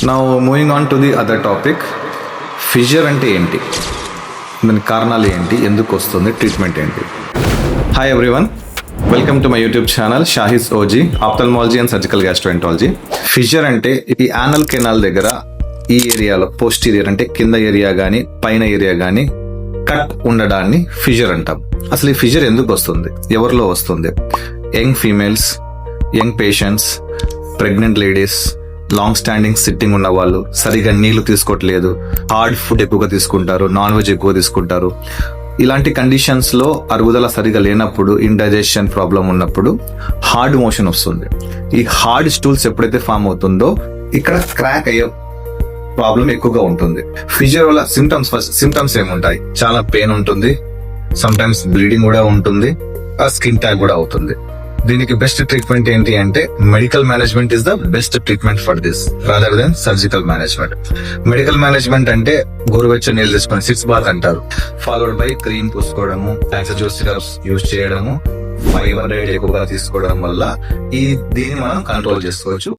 Now moving on to the other topic, fissure అంటే ఏంటి, దాని కారణాలు ఏంటి, ఎందుకు వస్తుంది, ట్రీట్మెంట్ ఏంటి. Hi everyone, welcome to my YouTube channel Shahid ఓజీ, ophthalmology and surgical gastroenterology. Fissure అంటే ఈ యానల్ కెనాల్ దగ్గర ఈ ఏరియాలో పోస్టీరియర్ అంటే కింద ఏరియా కానీ పైన ఏరియా కానీ కట్ ఉండడాన్ని ఫిషర్ అంటాం. అసలు ఈ ఫిషర్ ఎందుకు వస్తుంది, ఎవరిలో వస్తుంది? Young females, young patients, pregnant ladies, long standing sitting ఉన్న వాళ్ళు, సరిగా నీళ్లు తీసుకోవట్లేదు, హార్డ్ ఫుడ్ ఎక్కువగా తీసుకుంటారు, నాన్ వెజ్ ఎక్కువ తీసుకుంటారు. ఇలాంటి కండిషన్స్ లో అరుగుదల సరిగా లేనప్పుడు, ఇండైజెషన్ ప్రాబ్లం ఉన్నప్పుడు హార్డ్ మోషన్ వస్తుంది. ఈ హార్డ్ స్టూల్స్ ఎప్పుడైతే ఫామ్ అవుతుందో ఇక్కడ క్రాక్ అయ్యే ప్రాబ్లం ఎక్కువగా ఉంటుంది. ఫిషర్ వల్ల సిమ్టమ్స్ ఏముంటాయి? చాలా పెయిన్ ఉంటుంది, సమ్ టైమ్స్ బ్లీడింగ్ కూడా ఉంటుంది, స్కిన్ ట్యాగ్ కూడా అవుతుంది. దీనికి బెస్ట్ ట్రీట్మెంట్ ఏంటి అంటే medical management is the best treatment for this rather than surgical management. Medical management అంటే గోరువెచ్చని నీళ్ళు తీసుకొని సిక్స్ బాత్ అంటారు, ఫాలోడ్ బై క్రీమ్ పూసుకోవడము, జ్యూస్ సిరప్స్ యూజ్ చేయడము, ఫైబర్ డైట్ ఎక్కువగా తీసుకోవడం వల్ల దీన్ని మనం కంట్రోల్ చేసుకోవచ్చు.